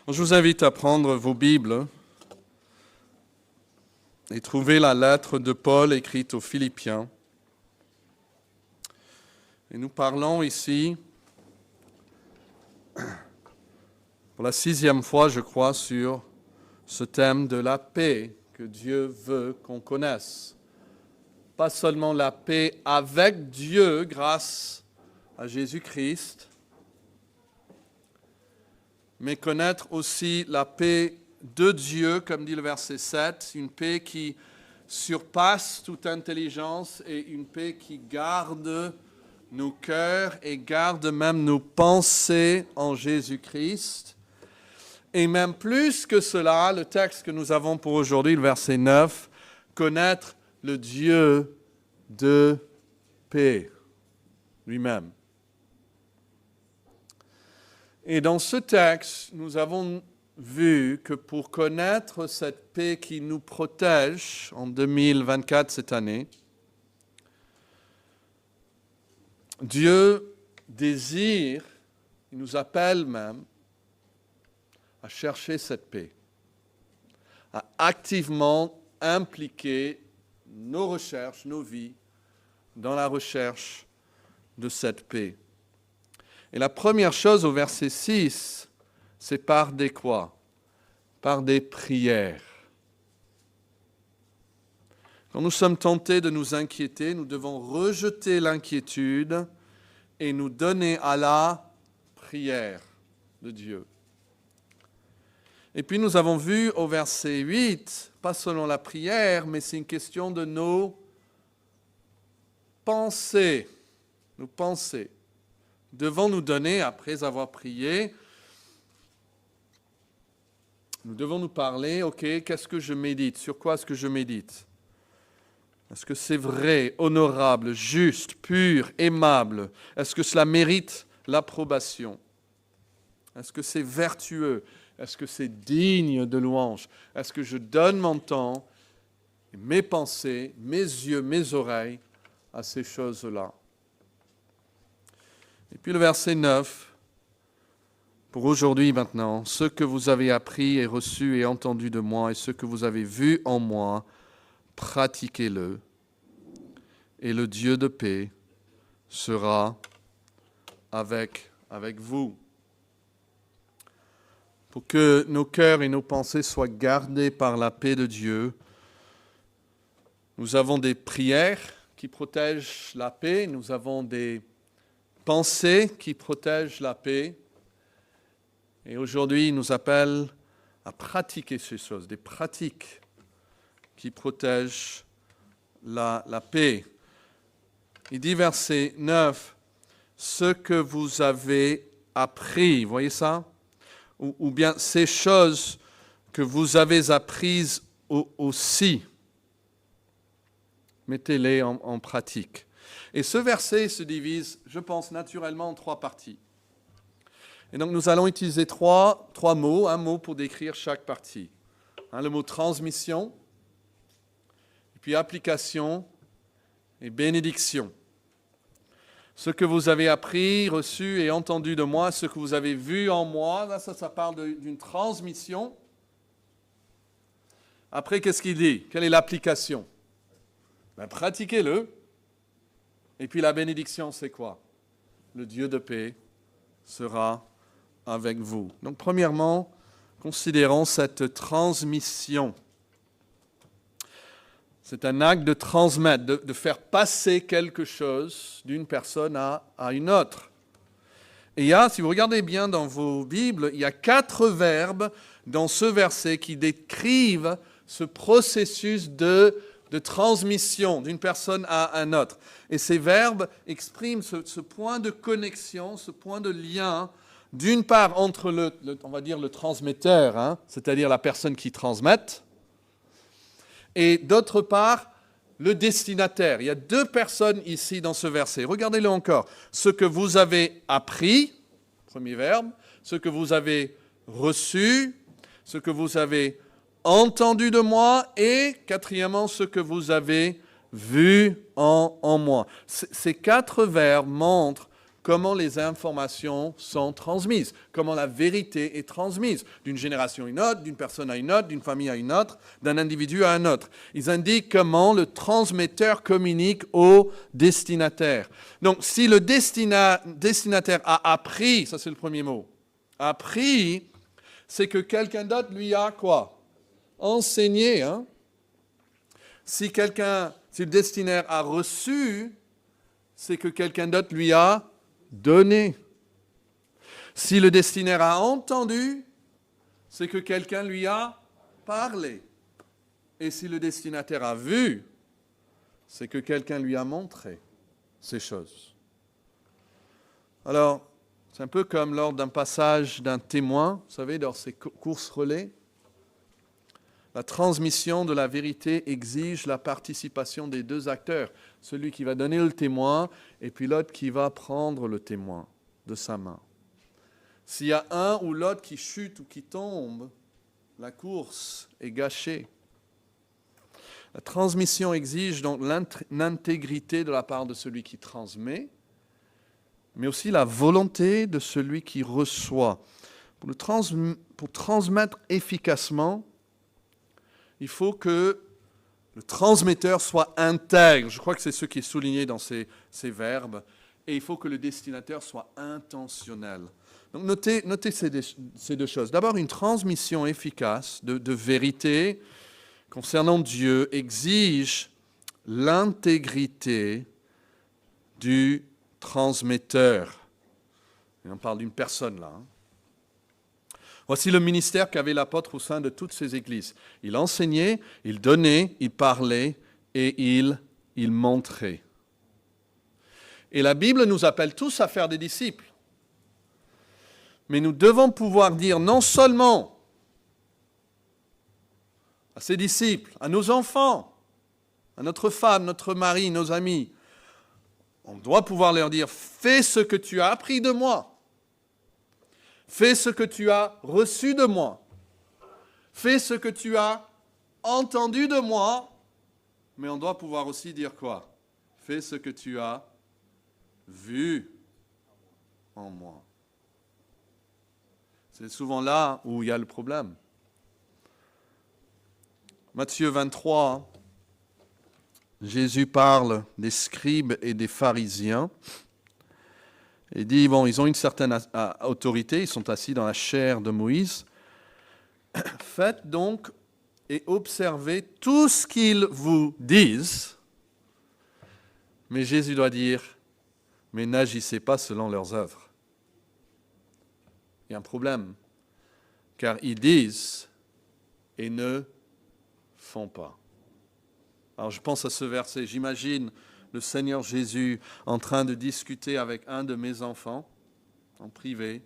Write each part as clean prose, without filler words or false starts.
Je vous invite à prendre vos Bibles et trouver la lettre de Paul écrite aux Philippiens. Et nous parlons ici, pour la 6e fois, je crois, sur ce thème de la paix que Dieu veut qu'on connaisse. Pas seulement la paix avec Dieu grâce à Jésus-Christ, mais connaître aussi la paix de Dieu, comme dit le verset 7, une paix qui surpasse toute intelligence et une paix qui garde nos cœurs et garde même nos pensées en Jésus-Christ. Et même plus que cela, le texte que nous avons pour aujourd'hui, le verset 9, connaître le Dieu de paix lui-même. Et dans ce texte, nous avons vu que pour connaître cette paix qui nous protège en 2024, cette année, Dieu désire, il nous appelle même à chercher cette paix, à activement impliquer nos recherches, nos vies, dans la recherche de cette paix. Et la première chose au verset 6, c'est par des quoi? Par des prières. Quand nous sommes tentés de nous inquiéter, nous devons rejeter l'inquiétude et nous donner à la prière de Dieu. Et puis nous avons vu au verset 8, pas seulement la prière, mais c'est une question de nos pensées. Nos pensées. Devons nous donner, après avoir prié, nous devons nous parler, ok, qu'est-ce que je médite? Sur quoi est-ce que je médite? Est-ce que c'est vrai, honorable, juste, pur, aimable? Est-ce que cela mérite l'approbation? Est-ce que c'est vertueux? Est-ce que c'est digne de louange? Est-ce que je donne mon temps, mes pensées, mes yeux, mes oreilles à ces choses-là? Et puis le verset 9, pour aujourd'hui maintenant, ce que vous avez appris et reçu et entendu de moi et ce que vous avez vu en moi, pratiquez-le, et le Dieu de paix sera avec vous. Pour que nos cœurs et nos pensées soient gardés par la paix de Dieu, nous avons des prières qui protègent la paix, nous avons des pensées qui protègent la paix. Et aujourd'hui, il nous appelle à pratiquer ces choses, des pratiques qui protègent la paix. Il dit, verset 9, « Ce que vous avez appris », vous voyez ça? Ou bien ces choses que vous avez apprises aussi, mettez-les en pratique. Et ce verset se divise, je pense, naturellement en 3 parties. Et donc nous allons utiliser trois mots, un mot pour décrire chaque partie. Le mot transmission, puis application et bénédiction. Ce que vous avez appris, reçu et entendu de moi, ce que vous avez vu en moi, là, ça parle d'une transmission. Après, qu'est-ce qu'il dit? Quelle est l'application? Pratiquez-le. Et puis la bénédiction, c'est quoi? Le Dieu de paix sera avec vous. Donc, premièrement, considérons cette transmission. C'est un acte de transmettre, de faire passer quelque chose d'une personne à une autre. Et il y a, si vous regardez bien dans vos Bibles, il y a 4 verbes dans ce verset qui décrivent ce processus de transmission d'une personne à un autre. Et ces verbes expriment ce point de connexion, ce point de lien, d'une part entre on va dire le transmetteur, c'est-à-dire la personne qui transmet, et d'autre part, le destinataire. Il y a 2 personnes ici dans ce verset. Regardez-le encore. Ce que vous avez appris, premier verbe, ce que vous avez reçu, ce que vous avez entendu de moi, et quatrièmement, ce que vous avez vu en moi. Ces 4 verbes montrent comment les informations sont transmises, comment la vérité est transmise d'une génération à une autre, d'une personne à une autre, d'une famille à une autre, d'un individu à un autre. Ils indiquent comment le transmetteur communique au destinataire. Donc, si le destinataire a appris, ça c'est le premier mot, appris, c'est que quelqu'un d'autre lui a quoi? Enseigné. Hein? Si le destinataire a reçu, c'est que quelqu'un d'autre lui a donné. Si le destinataire a entendu, c'est que quelqu'un lui a parlé. Et si le destinataire a vu, c'est que quelqu'un lui a montré ces choses. Alors, c'est un peu comme lors d'un passage d'un témoin, vous savez, dans ces courses relais. La transmission de la vérité exige la participation des deux acteurs, celui qui va donner le témoin et puis l'autre qui va prendre le témoin de sa main. S'il y a un ou l'autre qui chute ou qui tombe, la course est gâchée. La transmission exige donc l'intégrité de la part de celui qui transmet, mais aussi la volonté de celui qui reçoit. Pour transmettre efficacement, il faut que le transmetteur soit intègre. Je crois que c'est ce qui est souligné dans ces verbes. Et il faut que le destinataire soit intentionnel. Donc notez ces deux choses. D'abord, une transmission efficace de vérité concernant Dieu exige l'intégrité du transmetteur. Et on parle d'une personne là. Hein. Voici le ministère qu'avait l'apôtre au sein de toutes ces églises. Il enseignait, il donnait, il parlait et il montrait. Et la Bible nous appelle tous à faire des disciples. Mais nous devons pouvoir dire non seulement à ses disciples, à nos enfants, à notre femme, notre mari, nos amis, on doit pouvoir leur dire « Fais ce que tu as appris de moi ». Fais ce que tu as reçu de moi. Fais ce que tu as entendu de moi. Mais on doit pouvoir aussi dire quoi? Fais ce que tu as vu en moi. C'est souvent là où il y a le problème. Matthieu 23, Jésus parle des scribes et des pharisiens. Il dit, bon, ils ont une certaine autorité, ils sont assis dans la chair de Moïse. Faites donc et observez tout ce qu'ils vous disent. Mais Jésus doit dire, mais n'agissez pas selon leurs œuvres. Il y a un problème, car ils disent et ne font pas. Alors je pense à ce verset, j'imagine le Seigneur Jésus en train de discuter avec un de mes enfants en privé.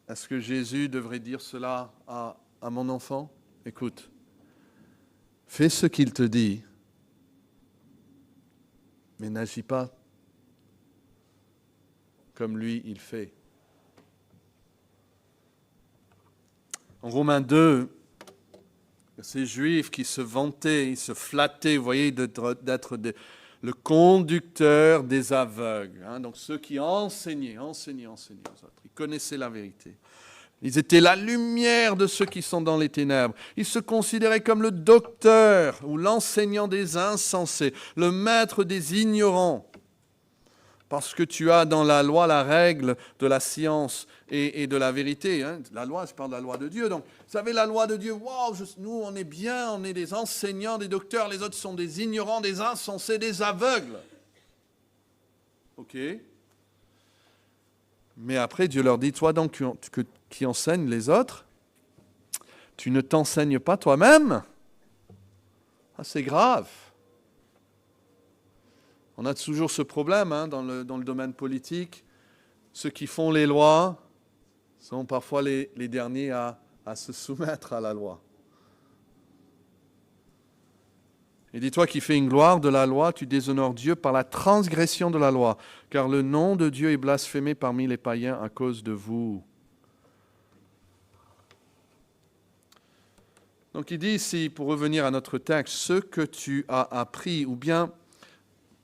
Est-ce que Jésus devrait dire cela à mon enfant? Écoute, fais ce qu'il te dit, mais n'agis pas comme lui, il fait. En Romains 2, ces Juifs qui se vantaient, ils se flattaient, vous voyez, d'être le conducteur des aveugles. Hein, donc ceux qui enseignaient aux autres. Ils connaissaient la vérité. Ils étaient la lumière de ceux qui sont dans les ténèbres. Ils se considéraient comme le docteur ou l'enseignant des insensés, le maître des ignorants. Parce que tu as dans la loi la règle de la science et de la vérité. Hein. La loi, je parle de la loi de Dieu. Donc, vous savez, la loi de Dieu, wow, nous, on est bien, on est des enseignants, des docteurs, les autres sont des ignorants, des insensés, des aveugles. OK. Mais après, Dieu leur dit, toi donc qui enseignes les autres, tu ne t'enseignes pas toi-même. Ah, c'est grave. On a toujours ce problème hein, dans le domaine politique. Ceux qui font les lois sont parfois les derniers à se soumettre à la loi. Et dis-toi qui fais une gloire de la loi, tu déshonores Dieu par la transgression de la loi, car le nom de Dieu est blasphémé parmi les païens à cause de vous. Donc il dit ici, pour revenir à notre texte, ce que tu as appris, ou bien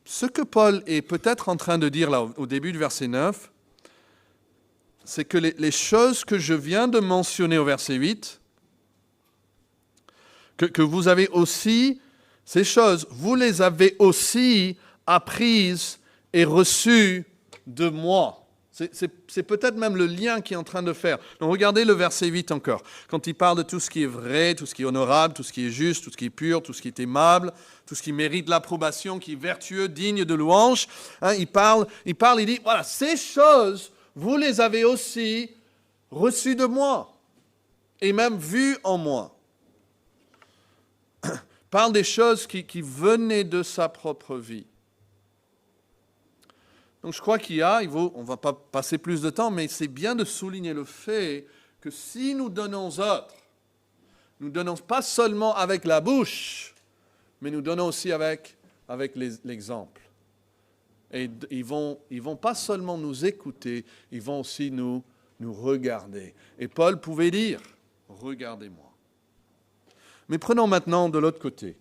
ce que Paul est peut-être en train de dire là au début du verset 9, c'est que les choses que je viens de mentionner au verset 8, que vous avez aussi, ces choses, vous les avez aussi apprises et reçues de moi. C'est peut-être même le lien qu'il est en train de faire. Donc regardez le verset 8 encore. Quand il parle de tout ce qui est vrai, tout ce qui est honorable, tout ce qui est juste, tout ce qui est pur, tout ce qui est aimable, tout ce qui mérite l'approbation, qui est vertueux, digne de louange, il dit, voilà, ces choses, vous les avez aussi reçues de moi et même vues en moi. Il parle des choses qui venaient de sa propre vie. Donc je crois on ne va pas passer plus de temps, mais c'est bien de souligner le fait que si nous donnons aux autres, nous donnons pas seulement avec la bouche, mais nous donnons aussi avec l'exemple. Et ils vont pas seulement nous écouter, ils vont aussi nous regarder. Et Paul pouvait dire, regardez-moi. Mais prenons maintenant de l'autre côté.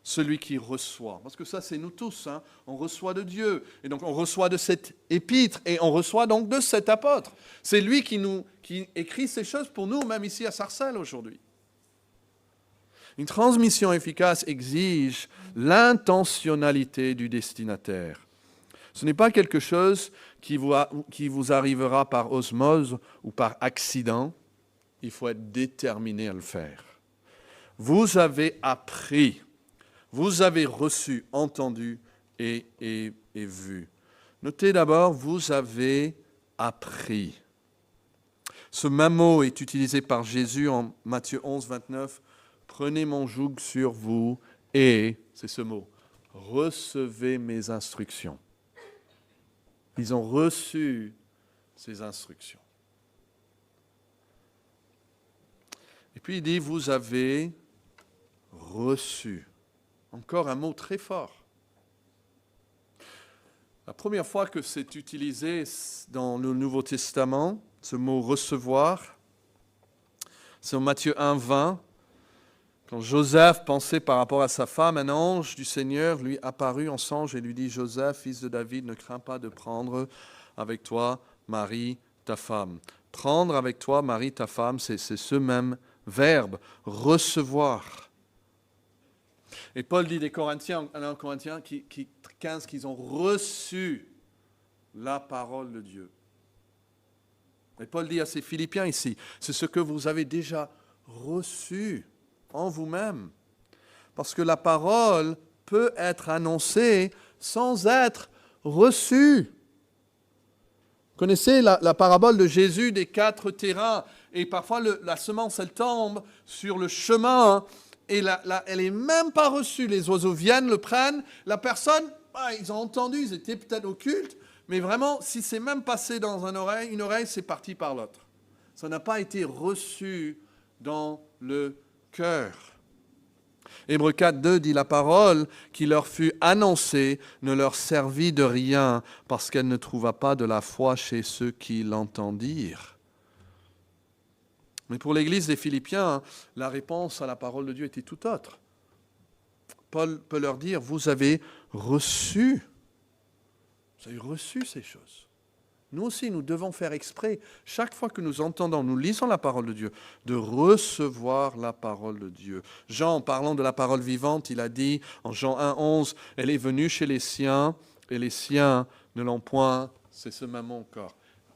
Celui qui reçoit. Parce que ça, c'est nous tous. On reçoit de Dieu. Et donc, on reçoit de cet épître. Et on reçoit donc de cet apôtre. C'est lui qui écrit ces choses pour nous, même ici à Sarcelles aujourd'hui. Une transmission efficace exige l'intentionnalité du destinataire. Ce n'est pas quelque chose qui vous arrivera par osmose ou par accident. Il faut être déterminé à le faire. Vous avez appris. Vous avez reçu, entendu et vu. Notez d'abord, vous avez appris. Ce même mot est utilisé par Jésus en Matthieu 11, 29. Prenez mon joug sur vous et, c'est ce mot, recevez mes instructions. Ils ont reçu ces instructions. Et puis il dit, vous avez reçu. Encore un mot très fort. La première fois que c'est utilisé dans le Nouveau Testament, ce mot recevoir, c'est en Matthieu 1, 20. Quand Joseph pensait par rapport à sa femme, un ange du Seigneur lui apparut en songe et lui dit, Joseph, fils de David, ne crains pas de prendre avec toi Marie, ta femme. Prendre avec toi Marie, ta femme, c'est ce même verbe, recevoir. Et Paul dit des Corinthiens, en 1 Corinthiens 15, qu'ils ont reçu la parole de Dieu. Et Paul dit à ses Philippiens ici, c'est ce que vous avez déjà reçu en vous-même. Parce que la parole peut être annoncée sans être reçue. Vous connaissez la parabole de Jésus des 4 terrains. Et parfois la semence, elle tombe sur le chemin. Et elle n'est même pas reçue. Les oiseaux viennent, le prennent. La personne, ils ont entendu, ils étaient peut-être au culte, mais vraiment, si c'est même passé dans une oreille, c'est parti par l'autre. Ça n'a pas été reçu dans le cœur. Hébreux 4, 2 dit, la parole qui leur fut annoncée ne leur servit de rien parce qu'elle ne trouva pas de la foi chez ceux qui l'entendirent. Mais pour l'église des Philippiens, la réponse à la parole de Dieu était tout autre. Paul peut leur dire, vous avez reçu ces choses. Nous aussi, nous devons faire exprès, chaque fois que nous entendons, nous lisons la parole de Dieu, de recevoir la parole de Dieu. Jean, en parlant de la parole vivante, il a dit, en Jean 1, 11, elle est venue chez les siens, et les siens ne l'ont point, c'est ce même mot encore,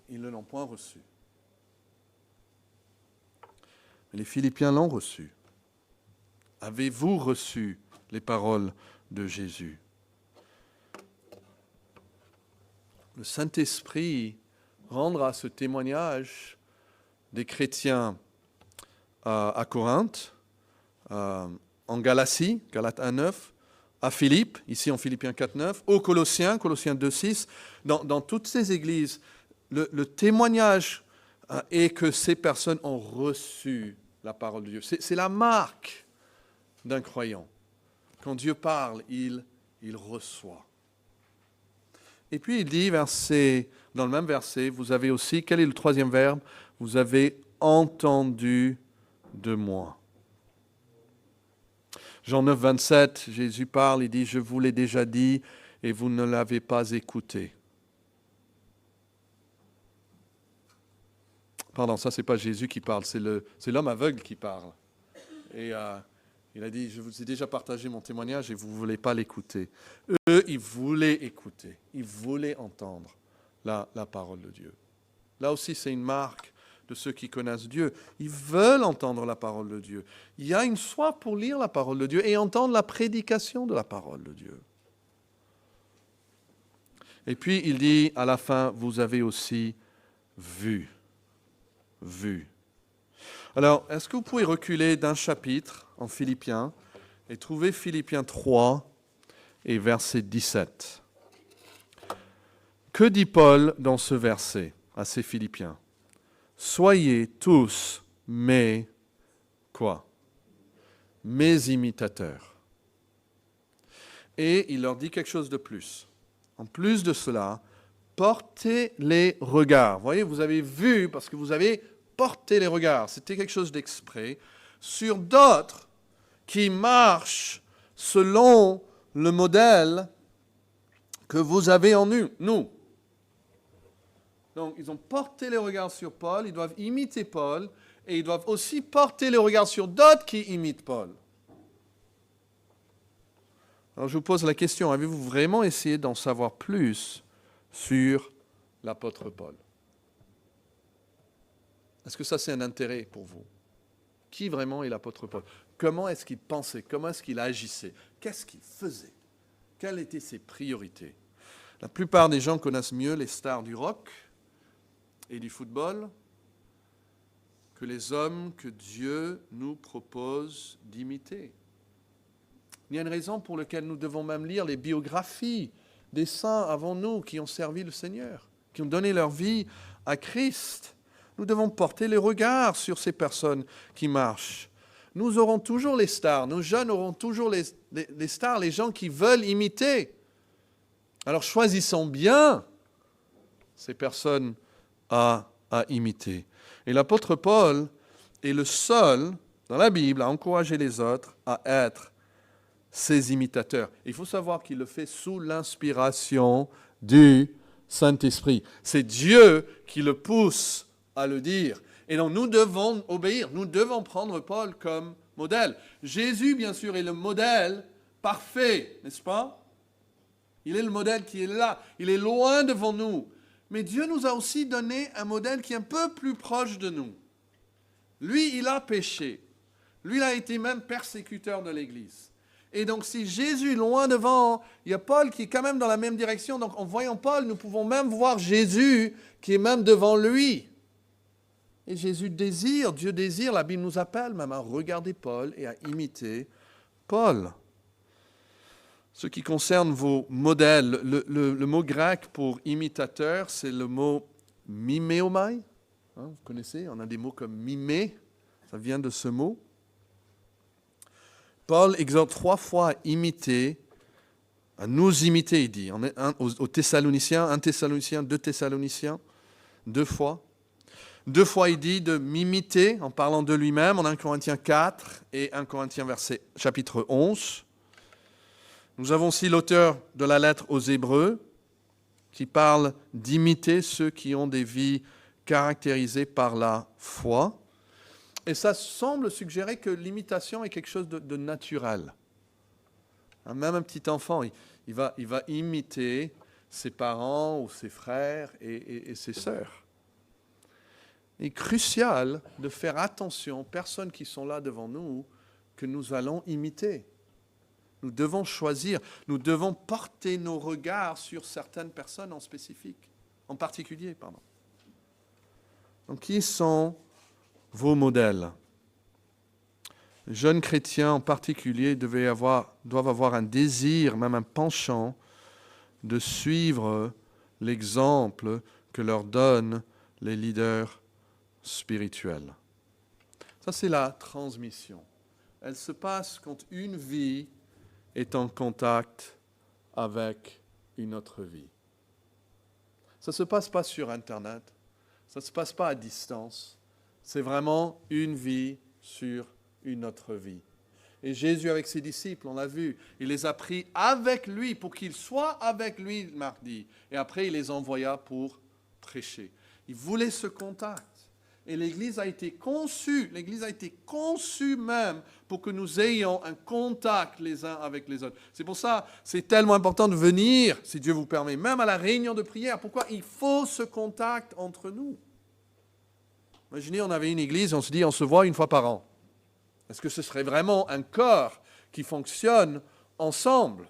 ils ne l'ont point reçu. Les Philippiens l'ont reçu. Avez-vous reçu les paroles de Jésus? Le Saint-Esprit rendra ce témoignage des chrétiens à Corinthe, en Galatie, Galates 1, 9, à Philippe, ici en Philippiens 4, 9, aux Colossiens, Colossiens 2, 6, dans toutes ces églises, le témoignage est que ces personnes ont reçu la parole de Dieu. C'est la marque d'un croyant. Quand Dieu parle, il reçoit. Et puis il dit, dans le même verset, vous avez aussi, quel est le troisième verbe? Vous avez entendu de moi. Jean 9, 27, Jésus parle, il dit, je vous l'ai déjà dit, et vous ne l'avez pas écouté. Pardon, ça, ce n'est pas Jésus qui parle, c'est l'homme aveugle qui parle. Et il a dit, je vous ai déjà partagé mon témoignage et vous ne voulez pas l'écouter. Eux, ils voulaient écouter, ils voulaient entendre la parole de Dieu. Là aussi, c'est une marque de ceux qui connaissent Dieu. Ils veulent entendre la parole de Dieu. Il y a une soif pour lire la parole de Dieu et entendre la prédication de la parole de Dieu. Et puis, il dit à la fin, vous avez aussi vu. Vu. Alors, est-ce que vous pouvez reculer d'un chapitre en Philippiens et trouver Philippiens 3 et verset 17. Que dit Paul dans ce verset à ces Philippiens? Soyez tous mes, quoi? Mes imitateurs. Et il leur dit quelque chose de plus. En plus de cela, portez les regards. Vous voyez, vous avez vu, parce que vous avez porté les regards, c'était quelque chose d'exprès, sur d'autres qui marchent selon le modèle que vous avez en nous. Donc, ils ont porté les regards sur Paul, ils doivent imiter Paul, et ils doivent aussi porter les regards sur d'autres qui imitent Paul. Alors, je vous pose la question, avez-vous vraiment essayé d'en savoir plus sur l'apôtre Paul? Est-ce que ça, c'est un intérêt pour vous? Qui vraiment est l'apôtre Paul? Comment est-ce qu'il pensait? Comment est-ce qu'il agissait? Qu'est-ce qu'il faisait? Quelles étaient ses priorités? La plupart des gens connaissent mieux les stars du rock et du football que les hommes que Dieu nous propose d'imiter. Il y a une raison pour laquelle nous devons même lire les biographies des saints avant nous qui ont servi le Seigneur, qui ont donné leur vie à Christ. Nous devons porter les regards sur ces personnes qui marchent. Nous aurons toujours les stars, nos jeunes auront toujours les stars, les gens qui veulent imiter. Alors choisissons bien ces personnes à imiter. Et l'apôtre Paul est le seul dans la Bible à encourager les autres à être ses imitateurs. Il faut savoir qu'il le fait sous l'inspiration du Saint-Esprit. C'est Dieu qui le pousse à le dire. Et donc nous devons obéir, nous devons prendre Paul comme modèle. Jésus, bien sûr, est le modèle parfait, n'est-ce pas? Il est le modèle qui est là, il est loin devant nous. Mais Dieu nous a aussi donné un modèle qui est un peu plus proche de nous. Lui, il a péché. Lui, il a été même persécuteur de l'Église. Et donc, si Jésus est loin devant, il y a Paul qui est quand même dans la même direction. Donc, en voyant Paul, nous pouvons même voir Jésus qui est même devant lui. Et Jésus désire, Dieu désire, la Bible nous appelle même à regarder Paul et à imiter Paul. Ce qui concerne vos modèles, le mot grec pour imitateur, c'est le mot miméomai. Vous connaissez, on a des mots comme mimé, ça vient de ce mot. Paul exhorte 3 fois à imiter, à nous imiter, il dit. On est aux Thessaloniciens, 1 Thessaloniciens, 2 Thessaloniciens, 2 fois. 2 fois, il dit de m'imiter en parlant de lui-même, en 1 Corinthiens 4 et 1 Corinthiens chapitre 11. Nous avons aussi l'auteur de la lettre aux Hébreux qui parle d'imiter ceux qui ont des vies caractérisées par la foi. Et ça semble suggérer que l'imitation est quelque chose de naturel. Même un petit enfant, il va imiter ses parents ou ses frères et ses sœurs. Il est crucial de faire attention aux personnes qui sont là devant nous que nous allons imiter. Nous devons choisir, nous devons porter nos regards sur certaines personnes en particulier. Donc, qui sont vos modèles? Les jeunes chrétiens en particulier doivent avoir un désir, même un penchant, de suivre l'exemple que leur donnent les leaders spirituels. Ça, c'est la transmission. Elle se passe quand une vie est en contact avec une autre vie. Ça ne se passe pas sur Internet, ça ne se passe pas à distance. C'est vraiment une vie sur une autre vie. Et Jésus avec ses disciples, on l'a vu, il les a pris avec lui pour qu'ils soient avec lui mardi. Et après, il les envoya pour prêcher. Il voulait ce contact. Et l'Église a été conçue même pour que nous ayons un contact les uns avec les autres. C'est pour ça, c'est tellement important de venir, si Dieu vous permet, même à la réunion de prière. Pourquoi? Il faut ce contact entre nous. Imaginez, on avait une église et on se dit, on se voit une fois par an. Est-ce que ce serait vraiment un corps qui fonctionne ensemble?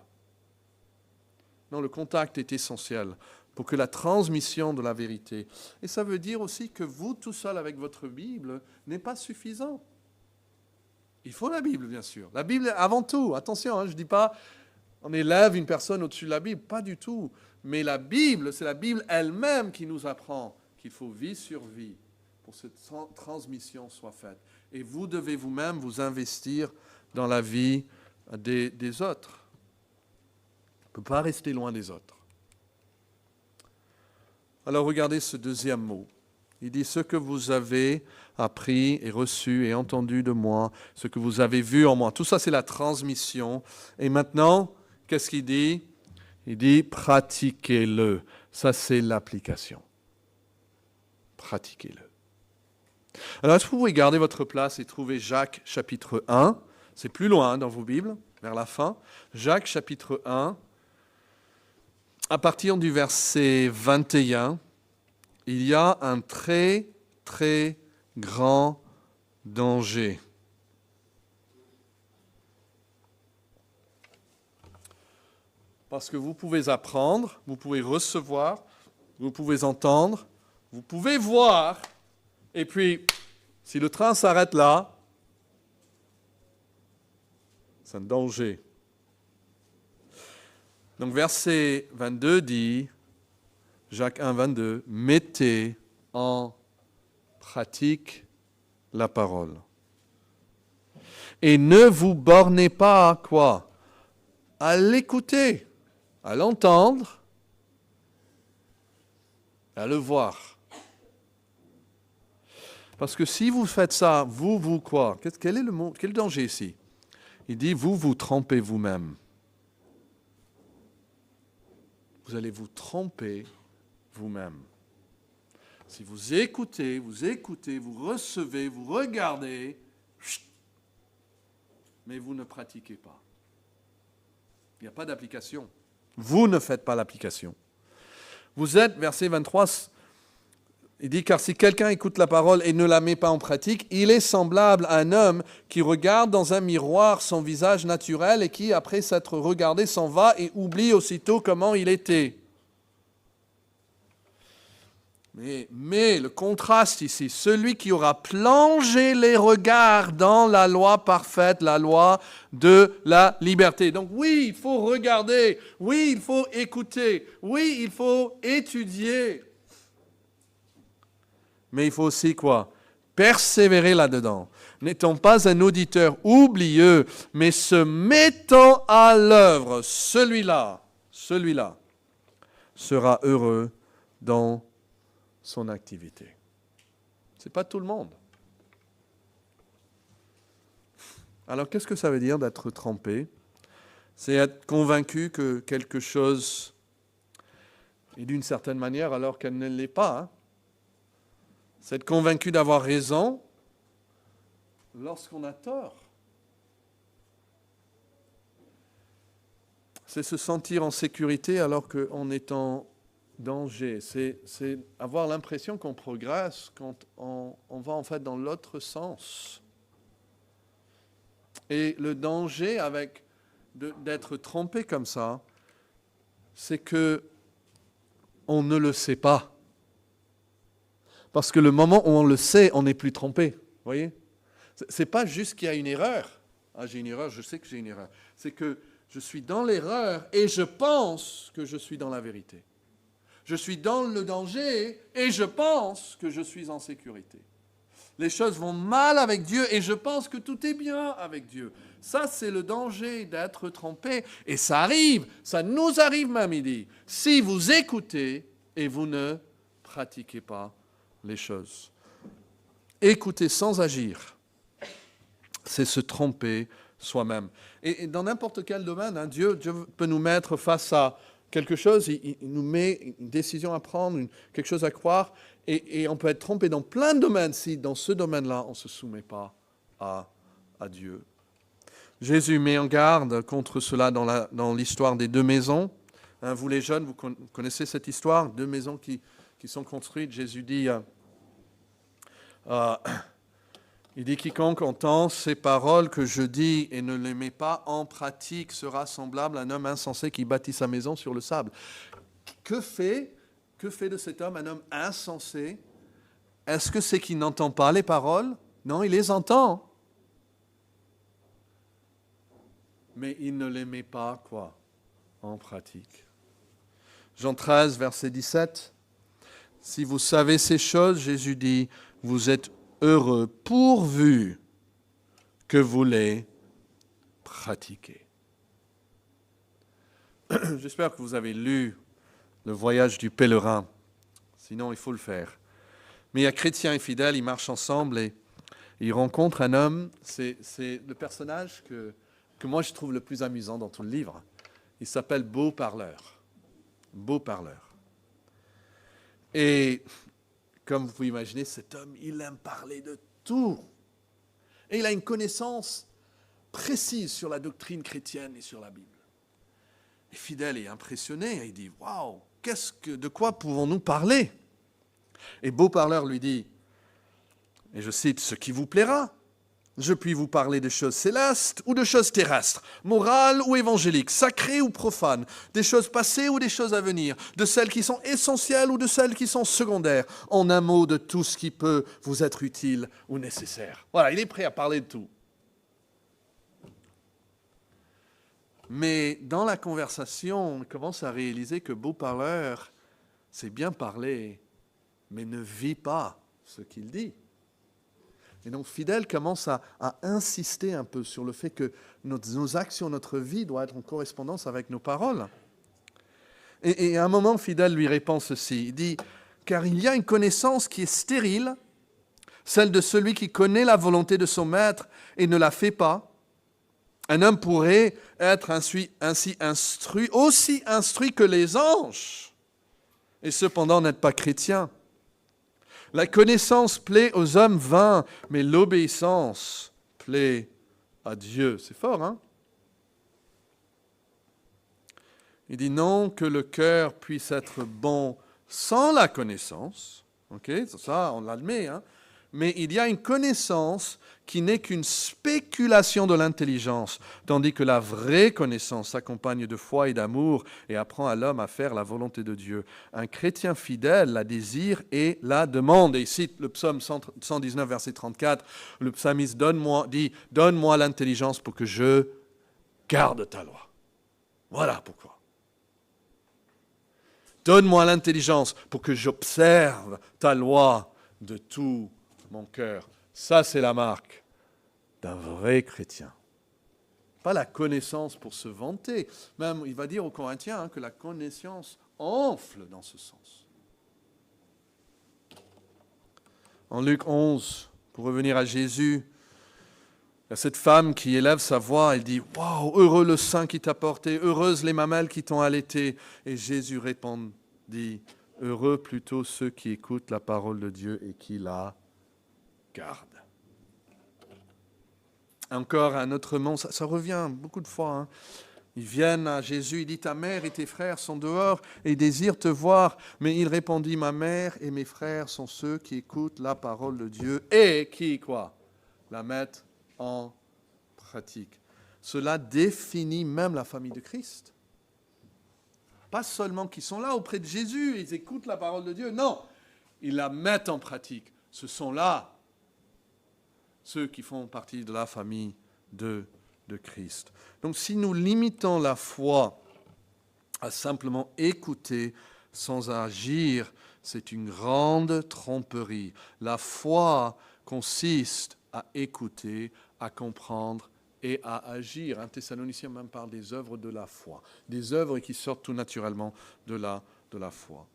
Non, le contact est essentiel pour que la transmission de la vérité. Et ça veut dire aussi que vous, tout seul avec votre Bible, n'est pas suffisant. Il faut la Bible, bien sûr. La Bible avant tout. Attention, je ne dis pas on élève une personne au-dessus de la Bible, pas du tout. Mais la Bible, c'est la Bible elle-même qui nous apprend qu'il faut vie sur vie pour que cette transmission soit faite. Et vous devez vous-même vous investir dans la vie des autres. On ne peut pas rester loin des autres. Alors regardez ce deuxième mot. Il dit « ce que vous avez appris et reçu et entendu de moi, ce que vous avez vu en moi ». Tout ça, c'est la transmission. Et maintenant, qu'est-ce qu'il dit? Il dit « pratiquez-le ». Ça, c'est l'application. Pratiquez-le. Alors, est-ce que vous pouvez garder votre place et trouver Jacques chapitre 1? C'est plus loin dans vos Bibles, vers la fin. Jacques chapitre 1. À partir du verset 21, il y a un très, très grand danger. Parce que vous pouvez apprendre, vous pouvez recevoir, vous pouvez entendre, vous pouvez voir, et puis, si le train s'arrête là, c'est un danger. Donc verset 22 dit, Jacques 1, 22, « Mettez en pratique la parole. Et ne vous bornez pas à quoi? À l'écouter, à l'entendre, à le voir. Parce que si vous faites ça, vous quoi? Quel est le mot? Quel danger ici? Il dit, vous trompez vous-même. Vous allez vous tromper vous-même. Si vous écoutez, vous recevez, vous regardez, mais vous ne pratiquez pas. Il n'y a pas d'application. Vous ne faites pas l'application. Vous êtes, verset 23, il dit, car si quelqu'un écoute la parole et ne la met pas en pratique, il est semblable à un homme qui regarde dans un miroir son visage naturel et qui, après s'être regardé, s'en va et oublie aussitôt comment il était. Mais le contraste ici, celui qui aura plongé les regards dans la loi parfaite, la loi de la liberté. Donc oui, il faut regarder, oui, il faut écouter, oui, il faut étudier. Mais il faut aussi quoi? Persévérer là-dedans. N'étant pas un auditeur oublieux, mais se mettant à l'œuvre, celui-là sera heureux dans son activité. Ce n'est pas tout le monde. Alors, qu'est-ce que ça veut dire d'être trempé? C'est être convaincu que quelque chose est d'une certaine manière alors qu'elle ne l'est pas. Hein? C'est être convaincu d'avoir raison lorsqu'on a tort. C'est se sentir en sécurité alors qu'on est en danger. C'est avoir l'impression qu'on progresse quand on va en fait dans l'autre sens. Et le danger d'être trompé comme ça, c'est que on ne le sait pas. Parce que le moment où on le sait, on n'est plus trompé. Vous voyez? C'est pas juste qu'il y a une erreur. Ah, j'ai une erreur, je sais que j'ai une erreur. C'est que je suis dans l'erreur et je pense que je suis dans la vérité. Je suis dans le danger et je pense que je suis en sécurité. Les choses vont mal avec Dieu et je pense que tout est bien avec Dieu. Ça, c'est le danger d'être trompé. Et ça arrive, ça nous arrive même, il dit, si vous écoutez et vous ne pratiquez pas les choses. Écouter sans agir, c'est se tromper soi-même. Et dans n'importe quel domaine, hein, Dieu peut nous mettre face à quelque chose, il nous met une décision à prendre, quelque chose à croire, et on peut être trompé dans plein de domaines si dans ce domaine-là, on ne se soumet pas à Dieu. Jésus met en garde contre cela dans l'histoire des 2 maisons. Hein, vous les jeunes, vous connaissez cette histoire, 2 maisons qui sont construites. Jésus dit, il dit, quiconque entend ces paroles que je dis et ne les met pas en pratique sera semblable à un homme insensé qui bâtit sa maison sur le sable. Que fait de cet homme un homme insensé? Est-ce que c'est qu'il n'entend pas les paroles? Non, il les entend. Mais il ne les met pas, quoi, en pratique. Jean 13, verset 17. Si vous savez ces choses, Jésus dit, vous êtes heureux pourvu que vous les pratiquez. J'espère que vous avez lu Le voyage du pèlerin. Sinon, il faut le faire. Mais il y a chrétiens et fidèles, ils marchent ensemble et ils rencontrent un homme. C'est le personnage que moi je trouve le plus amusant dans tout le livre. Il s'appelle Beau Parleur. Beau Parleur. Et comme vous pouvez imaginer, cet homme, il aime parler de tout. Et il a une connaissance précise sur la doctrine chrétienne et sur la Bible. Et Fidèle est impressionné, et il dit, waouh, de quoi pouvons-nous parler? Et Beau Parleur lui dit, et je cite, ce qui vous plaira. Je puis vous parler de choses célestes ou de choses terrestres, morales ou évangéliques, sacrées ou profanes, des choses passées ou des choses à venir, de celles qui sont essentielles ou de celles qui sont secondaires. En un mot, de tout ce qui peut vous être utile ou nécessaire. Voilà, il est prêt à parler de tout. Mais dans la conversation, on commence à réaliser que Beau Parleur sait bien parler, mais ne vit pas ce qu'il dit. Et donc, Fidèle commence à insister un peu sur le fait que nos actions, notre vie doit être en correspondance avec nos paroles. Et à un moment, Fidèle lui répond ceci. Il dit, « Car il y a une connaissance qui est stérile, celle de celui qui connaît la volonté de son maître et ne la fait pas. Un homme pourrait être ainsi instruit, aussi instruit que les anges, et cependant n'être pas chrétien. La connaissance plaît aux hommes vains, mais l'obéissance plaît à Dieu. » C'est fort, hein? Il dit non que le cœur puisse être bon sans la connaissance. Ok, ça, on l'admet, hein? Mais il y a une connaissance qui n'est qu'une spéculation de l'intelligence, tandis que la vraie connaissance s'accompagne de foi et d'amour et apprend à l'homme à faire la volonté de Dieu. Un chrétien fidèle la désire et la demande. Et il cite le psaume 119, verset 34, le psalmiste dit « Donne-moi l'intelligence pour que je garde ta loi. » Voilà pourquoi. Donne-moi l'intelligence pour que j'observe ta loi de tout mon cœur. Ça, c'est la marque d'un vrai chrétien. Pas la connaissance pour se vanter. Même, il va dire aux Corinthiens que la connaissance enfle dans ce sens. En Luc 11, pour revenir à Jésus, il y a cette femme qui élève sa voix, elle dit « Waouh, heureux le sein qui t'a porté, heureuses les mamelles qui t'ont allaité. » Et Jésus répondit « Heureux plutôt ceux qui écoutent la parole de Dieu et qui la garde. » Encore un autre mot, ça revient beaucoup de fois. Hein. Ils viennent à Jésus, il dit « Ta mère et tes frères sont dehors et ils désirent te voir. » Mais il répondit « Ma mère et mes frères sont ceux qui écoutent la parole de Dieu et qui, quoi, la mettent en pratique. » Cela définit même la famille de Christ. Pas seulement qu'ils sont là auprès de Jésus, ils écoutent la parole de Dieu. Non, ils la mettent en pratique. Ce sont là ceux qui font partie de la famille de Christ. Donc si nous limitons la foi à simplement écouter sans agir, c'est une grande tromperie. La foi consiste à écouter, à comprendre et à agir. Un Thessaloniciens même parle des œuvres de la foi, des œuvres qui sortent tout naturellement de la foi.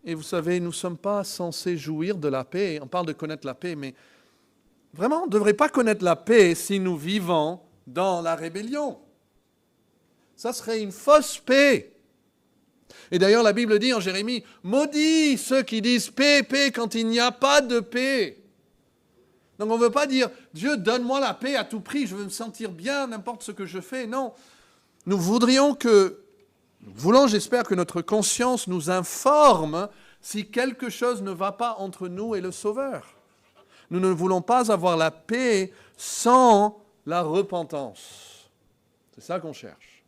Et vous savez, nous ne sommes pas censés jouir de la paix. On parle de connaître la paix, mais vraiment, on ne devrait pas connaître la paix si nous vivons dans la rébellion. Ça serait une fausse paix. Et d'ailleurs, la Bible dit en Jérémie, « Maudit ceux qui disent paix, paix, quand il n'y a pas de paix. » Donc on ne veut pas dire, « Dieu, donne-moi la paix à tout prix, je veux me sentir bien, n'importe ce que je fais. » Non, nous voulons, j'espère, que notre conscience nous informe si quelque chose ne va pas entre nous et le Sauveur. Nous ne voulons pas avoir la paix sans la repentance. C'est ça qu'on cherche.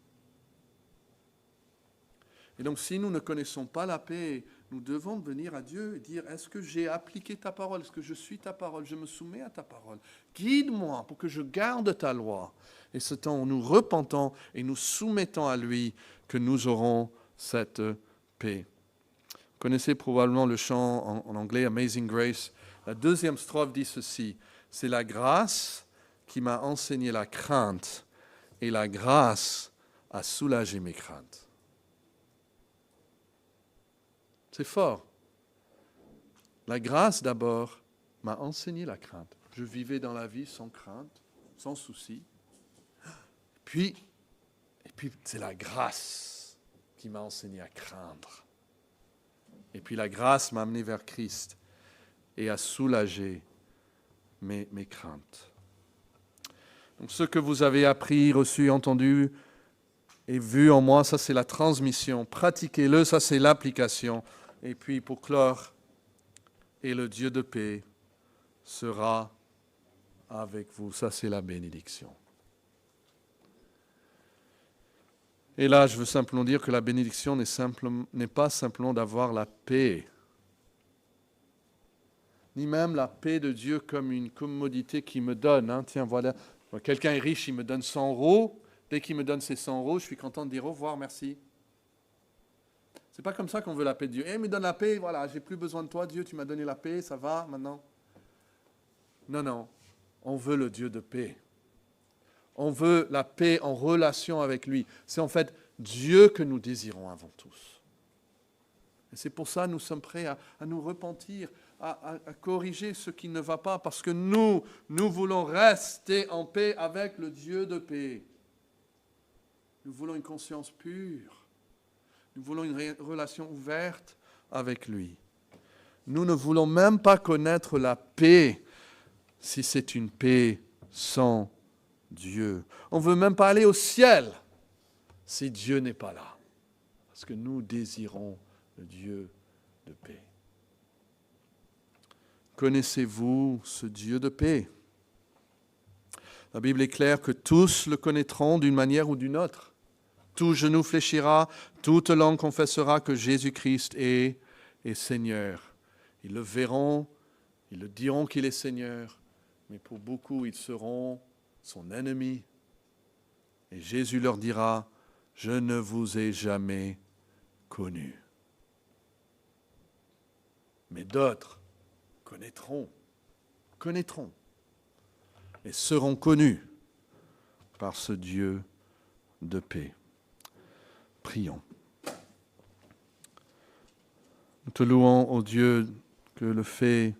Et donc, si nous ne connaissons pas la paix, nous devons venir à Dieu et dire, est-ce que j'ai appliqué ta parole? Est-ce que je suis ta parole? Je me soumets à ta parole. Guide-moi pour que je garde ta loi. Et c'est en nous repentant et nous soumettant à lui que nous aurons cette paix. Vous connaissez probablement le chant en anglais, Amazing Grace. La deuxième strophe dit ceci, « C'est la grâce qui m'a enseigné la crainte et la grâce a soulagé mes craintes. » C'est fort. La grâce, d'abord, m'a enseigné la crainte. Je vivais dans la vie sans crainte, sans souci. Et puis c'est la grâce qui m'a enseigné à craindre. Et puis la grâce m'a amené vers Christ et a soulagé mes craintes. Donc ce que vous avez appris, reçu, entendu et vu en moi, ça c'est la transmission. Pratiquez-le, ça c'est l'application. Et puis pour clore, et le Dieu de paix sera avec vous. Ça c'est la bénédiction. Et là, je veux simplement dire que la bénédiction n'est pas simplement d'avoir la paix, ni même la paix de Dieu comme une commodité qu'il me donne. Hein. Tiens, voilà, quelqu'un est riche, il me donne 100 euros. Dès qu'il me donne ses 100 euros, je suis content de dire au revoir, merci. C'est pas comme ça qu'on veut la paix de Dieu. Il me donne la paix, voilà, j'ai plus besoin de toi, Dieu, tu m'as donné la paix, ça va maintenant. Non, on veut le Dieu de paix. On veut la paix en relation avec lui. C'est en fait Dieu que nous désirons avant tous. Et c'est pour ça que nous sommes prêts à nous repentir, à corriger ce qui ne va pas, parce que nous voulons rester en paix avec le Dieu de paix. Nous voulons une conscience pure. Nous voulons une relation ouverte avec lui. Nous ne voulons même pas connaître la paix si c'est une paix sans Dieu. On ne veut même pas aller au ciel si Dieu n'est pas là. Parce que nous désirons le Dieu de paix. Connaissez-vous ce Dieu de paix? La Bible est claire que tous le connaîtront d'une manière ou d'une autre. Tout genou fléchira, toute langue confessera que Jésus-Christ est Seigneur. Ils le verront, ils le diront qu'il est Seigneur, mais pour beaucoup, ils seront son ennemi. Et Jésus leur dira, « Je ne vous ai jamais connu. » Mais d'autres connaîtront et seront connus par ce Dieu de paix. Prions. Nous te louons, ô Dieu, que le fait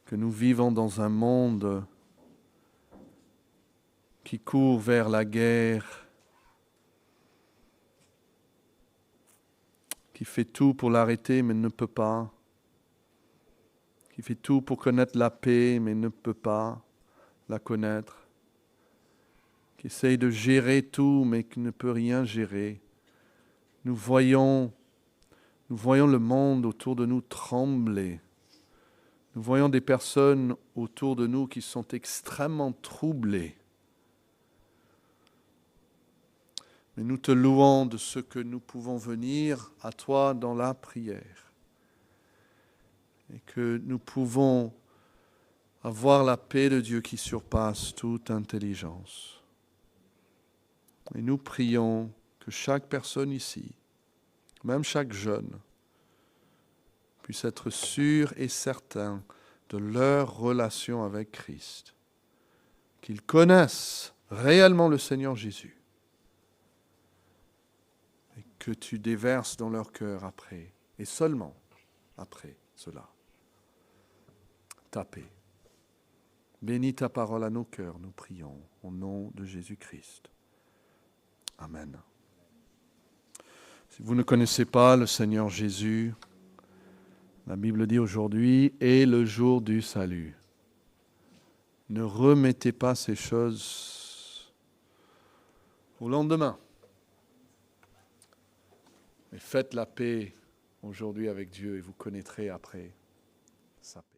que nous vivons dans un monde qui court vers la guerre, qui fait tout pour l'arrêter mais ne peut pas, qui fait tout pour connaître la paix mais ne peut pas la connaître, qui essaye de gérer tout mais qui ne peut rien gérer. Nous voyons le monde autour de nous trembler. Nous voyons des personnes autour de nous qui sont extrêmement troublées. Mais nous te louons de ce que nous pouvons venir à toi dans la prière. Et que nous pouvons avoir la paix de Dieu qui surpasse toute intelligence. Et nous prions que chaque personne ici, même chaque jeune, puisse être sûr et certain de leur relation avec Christ, qu'ils connaissent réellement le Seigneur Jésus et que tu déverses dans leur cœur après, et seulement après cela, ta paix. Bénis ta parole à nos cœurs, nous prions, au nom de Jésus-Christ. Amen. Si vous ne connaissez pas le Seigneur Jésus, la Bible dit aujourd'hui est le jour du salut. Ne remettez pas ces choses au lendemain. Mais faites la paix aujourd'hui avec Dieu et vous connaîtrez après sa paix.